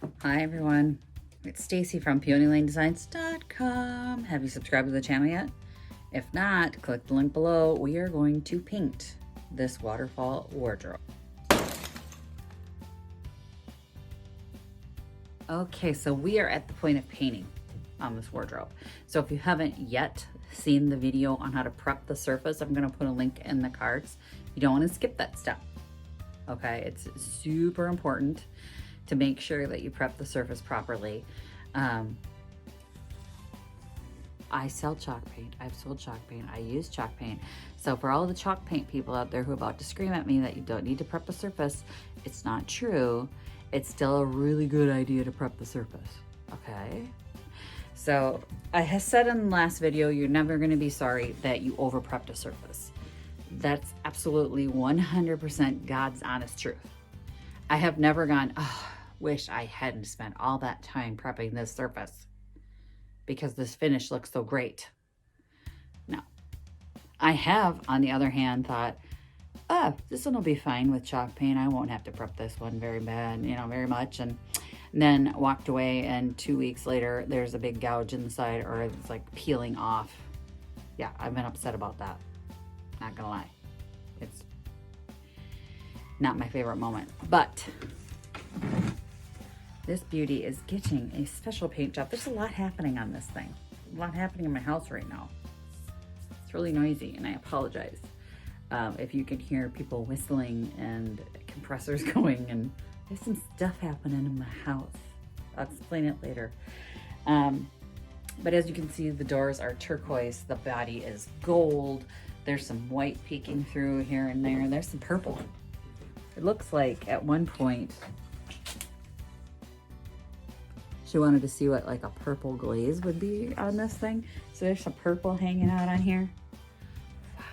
Hi everyone, it's Stacy from PeonyLaneDesigns.com. Have you subscribed to the channel yet? If not, click the link below. We are going to paint this waterfall wardrobe. Okay, so we are at the point of painting on this wardrobe. So if you haven't yet seen the video on how to prep the surface, I'm going to put a link in the cards. You don't want to skip that step. Okay, it's super important to make sure that you prep the surface properly. I sell chalk paint. I've sold chalk paint. I use chalk paint. So for all the chalk paint people out there who are about to scream at me that you don't need to prep the surface, it's not true. It's still a really good idea to prep the surface, okay? So I have said in the last video, you're never gonna be sorry that you over prepped a surface. That's absolutely 100% God's honest truth. I have never gone, oh, wish I hadn't spent all that time prepping this surface because this finish looks so great. No. I have, on the other hand, thought, oh, this one will be fine with chalk paint. I won't have to prep this one very much. And then walked away, and 2 weeks later, there's a big gouge in the side, or it's like peeling off. Yeah, I've been upset about that. Not gonna lie. It's not my favorite moment, but this beauty is getting a special paint job. There's a lot happening on this thing. A lot happening in my house right now. It's really noisy, and I apologize if you can hear people whistling and compressors going, and there's some stuff happening in my house. I'll explain it later. But as you can see, the doors are turquoise. The body is gold. There's some white peeking through here and there. There's some purple. It looks like at one point she wanted to see what like a purple glaze would be on this thing. So there's some purple hanging out on here. Wow,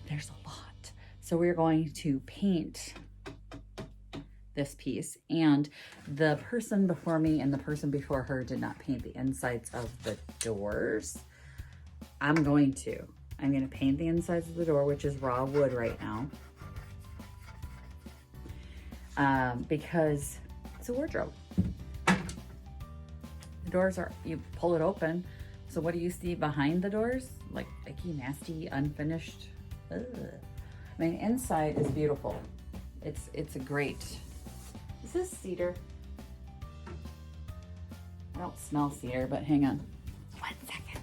there's a lot. So we're going to paint this piece, and the person before me and the person before her did not paint the insides of the doors. I'm going to paint the insides of the door, which is raw wood right now, because it's a wardrobe. The doors are, you pull it open. So what do you see behind the doors? Like icky, nasty, unfinished. Ugh. I mean, inside is beautiful. It's a great. Is this cedar? I don't smell cedar, but hang on. 1 second.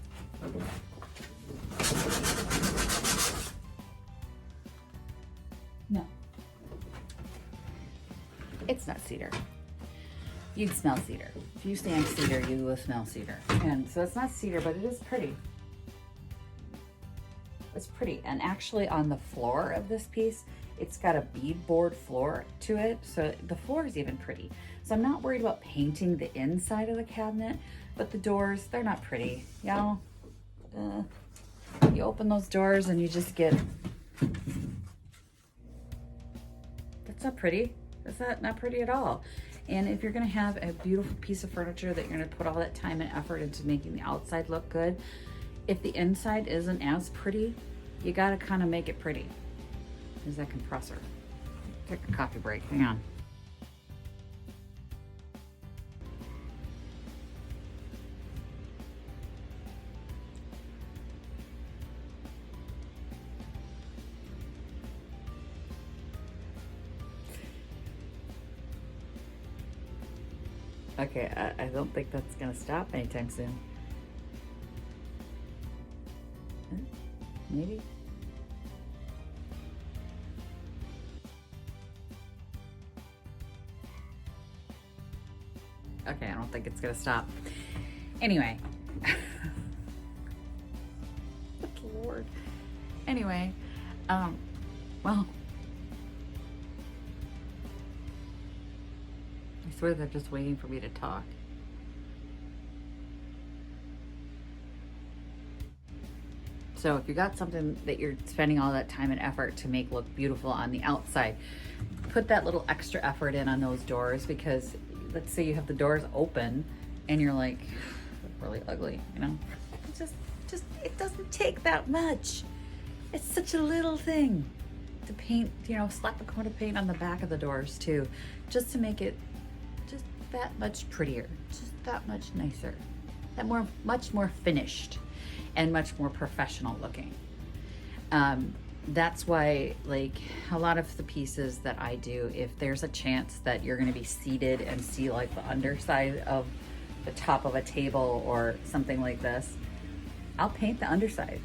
No. It's not cedar. You'd smell cedar. If you stand cedar, you will smell cedar. And so it's not cedar, but it is pretty. It's pretty. And actually on the floor of this piece, it's got a beadboard floor to it. So the floor is even pretty. So I'm not worried about painting the inside of the cabinet, but the doors, they're not pretty. You know, you open those doors and you just get, that's not pretty. That's not pretty at all. And if you're gonna have a beautiful piece of furniture that you're gonna put all that time and effort into making the outside look good, if the inside isn't as pretty, you gotta kind of make it pretty. There's that compressor. Take a coffee break, hang on. Okay, I don't think that's gonna stop anytime soon. Maybe. Okay, I don't think it's gonna stop. Anyway. Good Lord. Anyway, well, I swear they're just waiting for me to talk. So if you got something that you're spending all that time and effort to make look beautiful on the outside, put that little extra effort in on those doors, because let's say you have the doors open and you're like, really ugly, you know? It doesn't take that much. It's such a little thing to paint, you know, slap a coat of paint on the back of the doors too, just to make it just that much prettier, just that much nicer, much more finished and much more professional looking. That's why, like, a lot of the pieces that I do, if there's a chance that you're going to be seated and see like the underside of the top of a table or something like this, I'll paint the underside.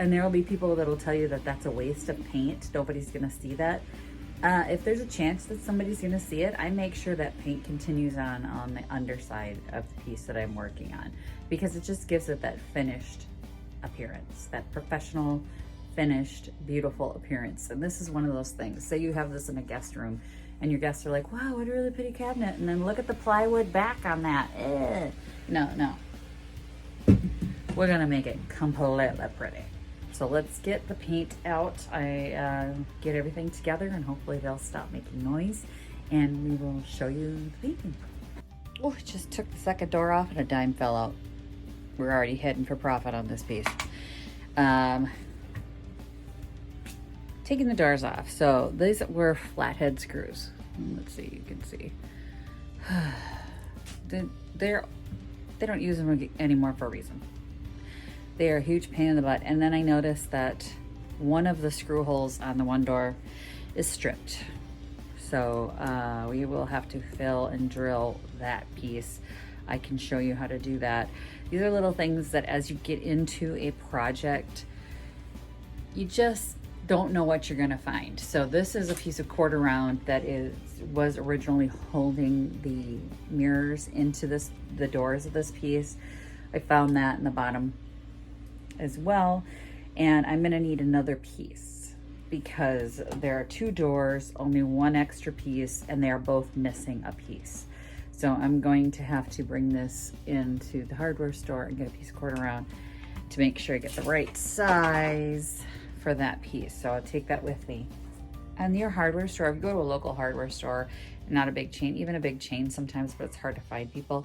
And there will be people that will tell you that that's a waste of paint. Nobody's going to see that. If there's a chance that somebody's going to see it, I make sure that paint continues on the underside of the piece that I'm working on, because it just gives it that finished appearance, that professional, finished, beautiful appearance. And this is one of those things. Say you have this in a guest room and your guests are like, wow, what a really pretty cabinet. And then look at the plywood back on that. No. We're going to make it completely pretty. So let's get the paint out. I get everything together and hopefully they'll stop making noise and we will show you the painting. Oh, just took the second door off and a dime fell out. We're already heading for profit on this piece. Taking the doors off. So these were flathead screws. Let's see, you can see. They don't use them anymore for a reason. They are a huge pain in the butt. And then I noticed that one of the screw holes on the one door is stripped. So we will have to fill and drill that piece. I can show you how to do that. These are little things that as you get into a project, you just don't know what you're gonna find. So this is a piece of quarter round that was originally holding the mirrors into the doors of this piece. I found that in the bottom as well. And I'm gonna need another piece because there are two doors, only one extra piece, and they are both missing a piece. So I'm going to have to bring this into the hardware store and get a piece of quarter round to make sure I get the right size for that piece. So I'll take that with me. And your hardware store, if you go to a local hardware store, not a big chain, even a big chain sometimes, but it's hard to find people,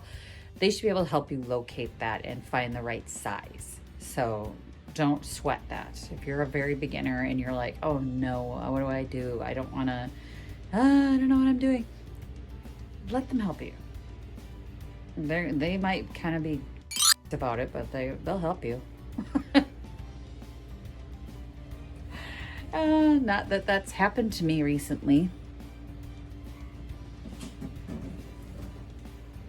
they should be able to help you locate that and find the right size. So don't sweat that. If you're a very beginner and you're like, oh no, what do I do? I don't wanna, I don't know what I'm doing. Let them help you. They might kind of be about it, but they'll help you. Not that that's happened to me recently.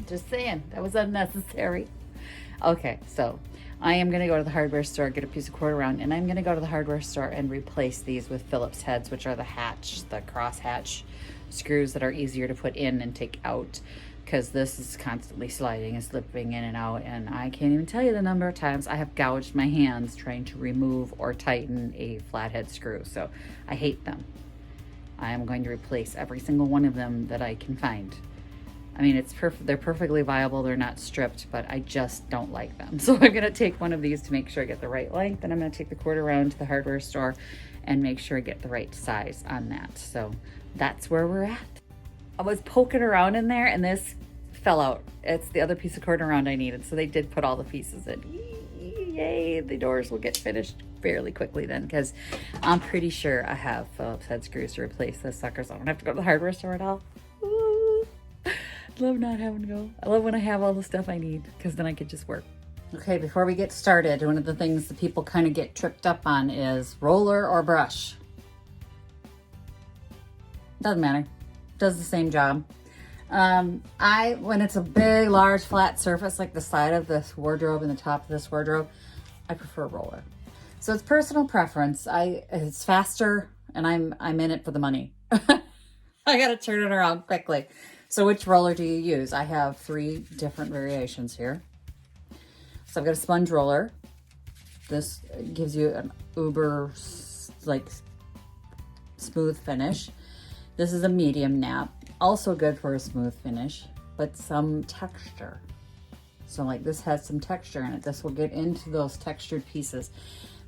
Just saying, that was unnecessary. Okay, so I am gonna go to the hardware store, get a piece of quarter round, and I'm gonna go to the hardware store and replace these with Phillips heads, which are the cross hatch screws that are easier to put in and take out, because this is constantly sliding and slipping in and out, and I can't even tell you the number of times I have gouged my hands trying to remove or tighten a flathead screw. So I hate them. I am going to replace every single one of them that I can find. I mean, they're perfectly viable, they're not stripped, but I just don't like them. So I'm gonna take one of these to make sure I get the right length, and I'm gonna take the quarter round to the hardware store and make sure I get the right size on that. So that's where we're at. I was poking around in there and this fell out. It's the other piece of quarter round I needed. So they did put all the pieces in. Yay, the doors will get finished fairly quickly then, because I'm pretty sure I have Phillips head screws to replace those suckers. I don't have to go to the hardware store at all. Ooh. Love not having to go. I love when I have all the stuff I need, because then I could just work. Okay, before we get started, one of the things that people kind of get tripped up on is roller or brush. Doesn't matter. Does the same job. When it's a big, large, flat surface like the side of this wardrobe and the top of this wardrobe, I prefer roller. So it's personal preference. It's faster, and I'm in it for the money. I gotta turn it around quickly. So which roller do you use? I have 3 different variations here. So I've got a sponge roller. This gives you an uber, like, smooth finish. This is a medium nap, also good for a smooth finish, but some texture. So like this has some texture in it. This will get into those textured pieces.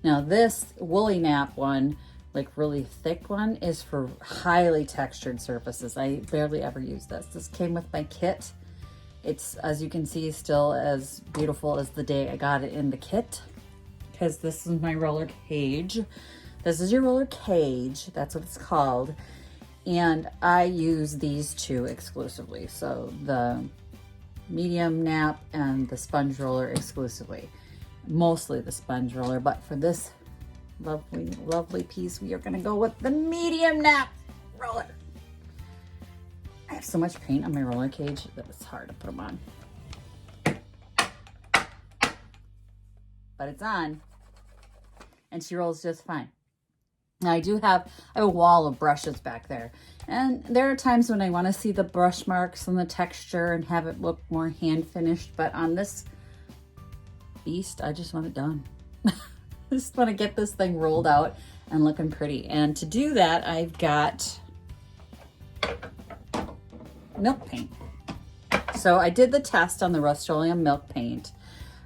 Now this woolly nap one, like really thick one, is for highly textured surfaces. I barely ever use this. This came with my kit. It's, as you can see, still as beautiful as the day I got it in the kit, because this is my roller cage. This is your roller cage. That's what it's called. And I use these two exclusively. So the medium nap and the sponge roller exclusively. Mostly the sponge roller, but for this lovely, lovely piece, we are gonna go with the medium nap roller. I have so much paint on my roller cage that it's hard to put them on. But it's on, and she rolls just fine. Now I have a wall of brushes back there, and there are times when I want to see the brush marks and the texture and have it look more hand finished, but on this beast, I just want it done. I just want to get this thing rolled out and looking pretty. And to do that, I've got milk paint. So I did the test on the Rust-Oleum milk paint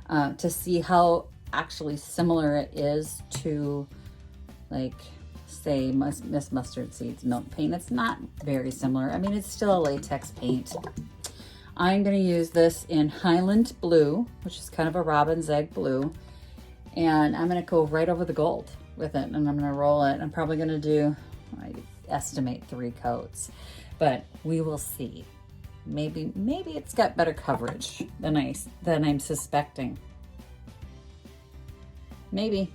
to see how actually similar it is to, like, say Miss Mustard Seeds milk paint. It's not very similar. I mean, it's still a latex paint. I'm going to use this in Highland Blue, which is kind of a robin's egg blue, and I'm going to go right over the gold with it, and I'm going to roll it. I'm probably going to do, I estimate, 3 coats, but we will see. Maybe it's got better coverage than I'm suspecting. Maybe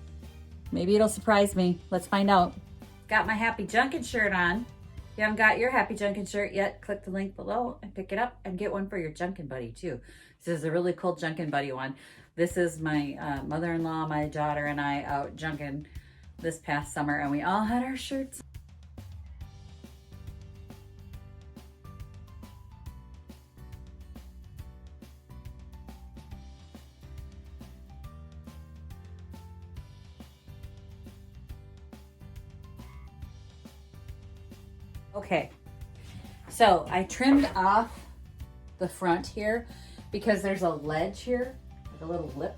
it'll surprise me. Let's find out. Got my Happy Junkin shirt on. If you haven't got your Happy Junkin shirt yet, click the link below and pick it up and get one for your Junkin buddy too. This is a really cool Junkin buddy one. This is my mother-in-law, my daughter, and I out Junkin this past summer, and we all had our shirts. Okay, so I trimmed off the front here because there's a ledge here, like a little lip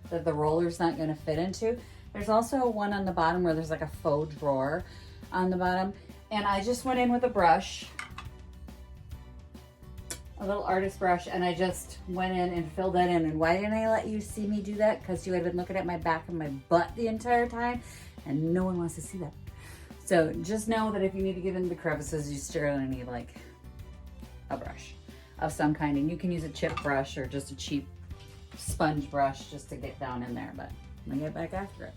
that the roller's not going to fit into. There's also one on the bottom where there's like a faux drawer on the bottom, and I just went in with a brush, a little artist brush, and I just went in and filled that in. And why didn't I let you see me do that? Because you had been looking at my back and my butt the entire time, and no one wants to see that. So just know that if you need to get into the crevices, you still gonna need like a brush of some kind, and you can use a chip brush or just a cheap sponge brush just to get down in there, but I'm gonna get back after it.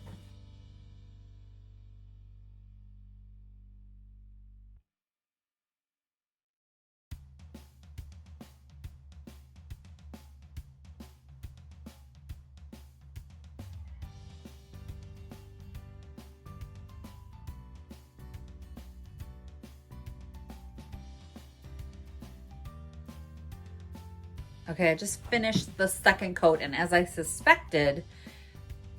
Okay, I just finished the second coat, and as I suspected,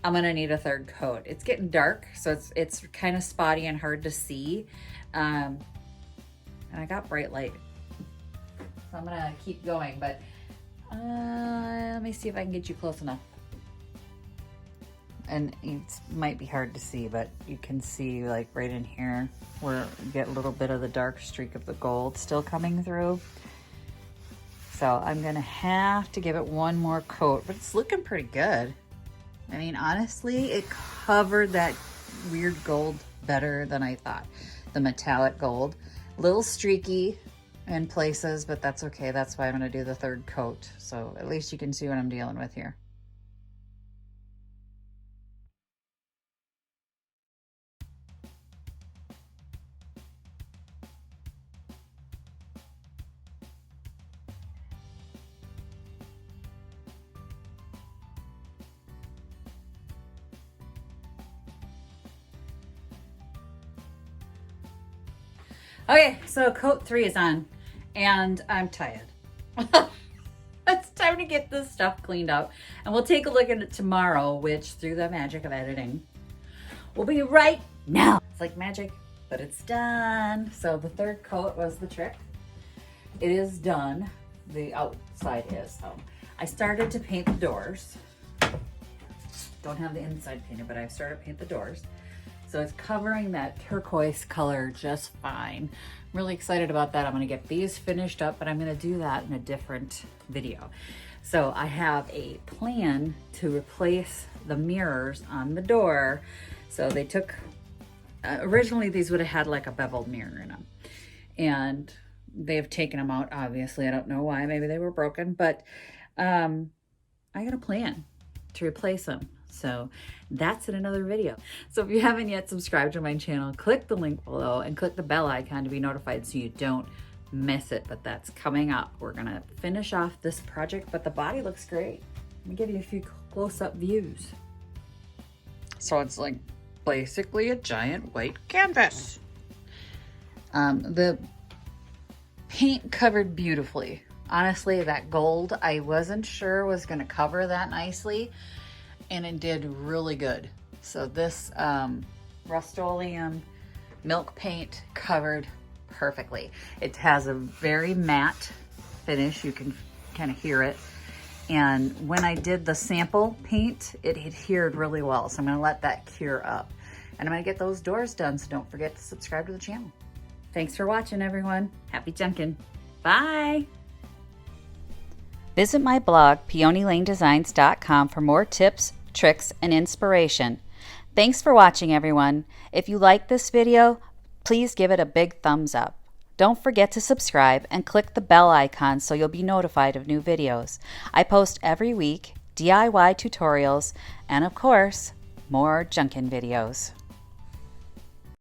I'm gonna need a third coat. It's getting dark, so it's kind of spotty and hard to see. And I got bright light, so I'm gonna keep going, but let me see if I can get you close enough. And it might be hard to see, but you can see like right in here where you get a little bit of the dark streak of the gold still coming through. So I'm gonna have to give it one more coat, but it's looking pretty good. I mean, honestly, it covered that weird gold better than I thought. The metallic gold, a little streaky in places, but that's okay. That's why I'm gonna do the third coat. So at least you can see what I'm dealing with here. Okay, so coat 3 is on, and I'm tired. It's time to get this stuff cleaned up, and we'll take a look at it tomorrow, which, through the magic of editing, will be right now. It's like magic, but it's done. So the third coat was the trick. It is done. The outside is. So I started to paint the doors. Don't have the inside painted, but I've started to paint the doors. So it's covering that turquoise color just fine. I'm really excited about that. I'm gonna get these finished up, but I'm gonna do that in a different video. So I have a plan to replace the mirrors on the door. So they took, originally these would have had like a beveled mirror in them. and they've taken them out, obviously. I don't know why. Maybe they were broken, but I got a plan to replace them. So that's in another video. So if you haven't yet subscribed to my channel, click the link below and click the bell icon to be notified so you don't miss it. But that's coming up. We're gonna finish off this project, but the body looks great. Let me give you a few close-up views. So it's like basically a giant white canvas. The paint covered beautifully. Honestly, that gold, I wasn't sure was gonna cover that nicely, and it did really good. So this Rust-Oleum milk paint covered perfectly. It has a very matte finish. You can kind of hear it. And when I did the sample paint, it adhered really well. So I'm gonna let that cure up. And I'm gonna get those doors done, so don't forget to subscribe to the channel. Thanks for watching, everyone. Happy Junkin. Bye. Visit my blog, peonylanedesigns.com, for more tips, tricks, and inspiration. Thanks for watching, everyone. If you like this video, please give it a big thumbs up. Don't forget to subscribe and click the bell icon so you'll be notified of new videos. I post every week DIY tutorials and, of course, more Junkin videos.